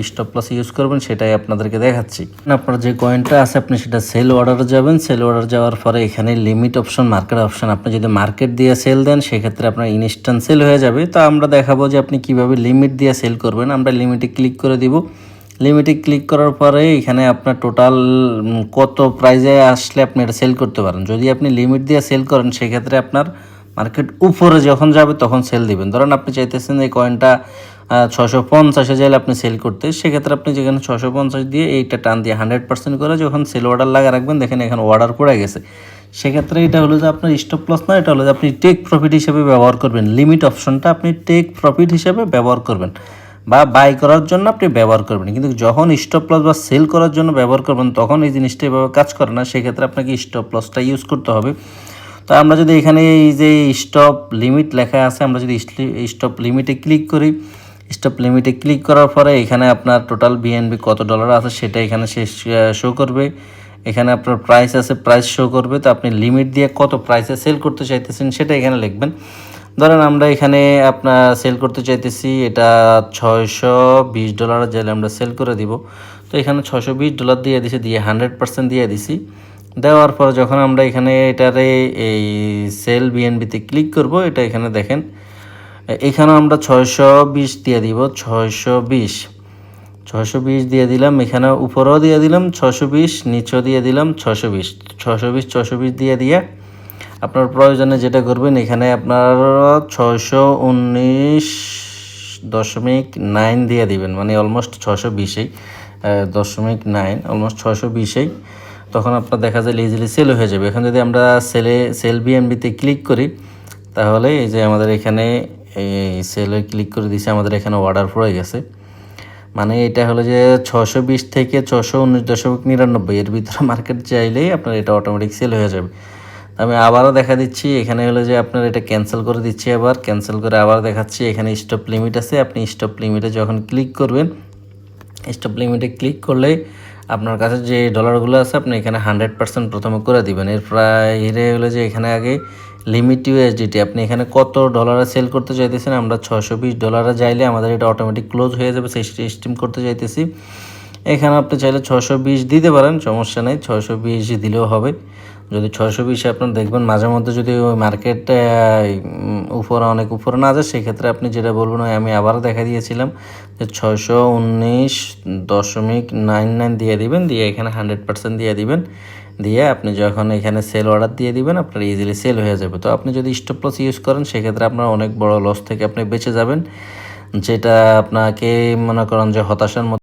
Stop loss use করবেন সেটাই আপনাদেরকে দেখাচ্ছি। আপনার যে কয়েনটা আছে আপনি সেটা সেল অর্ডারে যাবেন। সেল অর্ডার যাওয়ার পরে এখানে লিমিট অপশন, মার্কেট অপশন, আপনি যদি মার্কেট দিয়ে সেল দেন সেক্ষেত্রে আপনার ইনস্ট্যান্ট সেল হয়ে যাবে। তো আমরা দেখাবো যে আপনি কিভাবে লিমিট দিয়ে সেল করবেন। আমরা লিমিটে ক্লিক করে দিব। লিমিটে ক্লিক করার পরে এখানে আপনার টোটাল কত প্রাইজে আসলে আপনি এটা সেল করতে পারেন। যদি আপনি লিমিট দিয়ে সেল করেন সেক্ষেত্রে আপনার মার্কেট উপরে যখন যাবে তখন সেল দিবেন। ধরেন আপনি চাইতেছেন এই কয়েনটা 650-এ যাইলে আপনি সেল করতে, সেক্ষেত্রে আপনি যেখানে 650 দিয়ে এইটা টান দিয়ে 100% করে যখন সেল অর্ডার লাগা রাখবেন, দেখেন এখানে অর্ডার পড়ে গেছে। সেক্ষেত্রে এটা হলো যে আপনার স্টপ লস না, এটা হলো যে আপনি টেক প্রফিট হিসেবে ব্যবহার করবেন। লিমিট অপশনটা আপনি টেক প্রফিট হিসেবে ব্যবহার করবেন বা বাই করার জন্য আপনি ব্যবহার করবেন। কিন্তু যখন স্টপ লস বা সেল করার জন্য ব্যবহার করবেন তখন এই জিনিসটা এভাবে কাজ করে না। সেক্ষেত্রে আপনাকে স্টপ লসটা ইউজ করতে হবে। তো আমরা যদি এখানে এই যে স্টপ লিমিট লেখা আছে, আমরা যদি স্টপ লিমিটে ক্লিক করি, স্টপ লিমিটে ক্লিক করার পরে এখানে আপনার টোটাল বিএনবি কত ডলার আছে সেটা এখানে শো করবে। এখানে আপনার প্রাইস আছে, প্রাইস শো করবে। তো আপনি লিমিট দিয়ে কত প্রাইসে সেল করতে চাইতেছেন সেটা এখানে লিখবেন। ধরেন আমরা এখানে আপনার সেল করতে চাইতেছি এটা $620 যাইলে আমরা সেল করে দিব। তো এখানে $620 দিয়ে দিছি, দিয়ে 100% দিয়ে দিছি। দেওয়ার পর যখন আমরা এখানে এটারে এই সেল বিএনবিতে ক্লিক করব, এটা এখানে দেখেন এখানে আমরা 620 দিয়ে দিব। 620 দিয়ে দিলাম, এখানে উপরেও দিয়ে দিলাম 620, নিচেও দিয়ে দিলাম 620 দিয়ে আপনার প্রয়োজনে যেটা করবেন এখানে আপনার 619.9 দিয়ে দিবেন, মানে অলমোস্ট 620-এই 0.9 অলমোস্ট 620-এই। তখন আপনার দেখা যায় ইজিলি সেল হয়ে যাবে। এখন যদি আমরা সেল বিএনবিতে ক্লিক করি তাহলে এই যে আমাদের এখানে এই সেলে ক্লিক করে দিয়েছে, আমাদের এখানে অর্ডার পড়ে গেছে। মানে এটা হলো যে 620 থেকে 619.99 এর ভিতরে মার্কেট চাইলেই আপনার এটা অটোমেটিক সেল হয়ে যাবে। আমি আবারও দেখা দিচ্ছি, এখানে হলো যে আপনার এটা ক্যান্সেল করে দিচ্ছি, আবার ক্যান্সেল করে আবার দেখাচ্ছি। এখানে স্টপ লিমিট আছে, আপনি স্টপ লিমিটে যখন ক্লিক করবেন, স্টপ লিমিটে ক্লিক করলেই আপনার কাছে যে ডলারগুলো আছে আপনি এখানে 100% প্রথমে করে দিবেন। এর প্রায় হলো যে এখানে আগে লিমিট ইউএসডিটি, আপনি এখানে কত ডলারে সেল করতে চাইতেছেন। আমরা $620 যাইলে আমাদের এটা অটোমেটিক ক্লোজ হয়ে যাবে, সেই স্টিম করতে চাইতেছি। এখানে আপনি চাইলে 620 দিতে পারেন, সমস্যা নেই, 620 দিলেও হবে। যদি 620 আপনার দেখবেন মাঝে মধ্যে যদি ওই মার্কেট উপরে অনেক উপরে না যায়, সেক্ষেত্রে আপনি যেটা বলবেন ওই আমি আবারও দেখা দিয়েছিলাম যে 619.99 দিয়ে দিবেন, দিয়ে এখানে 100% দিয়ে দিবেন। দিয়ে আপনি যখন এখানে সেল অর্ডার দিয়ে দিবেন আপনার ইজিলি সেল হয়ে যাবে। তো আপনি যদি স্টপ লস ইউজ করেন সেক্ষেত্রে আপনার অনেক বড় লস থেকে আপনি বেঁচে যাবেন, যেটা আপনাকে মনে করেন যে হতাশার মধ্যে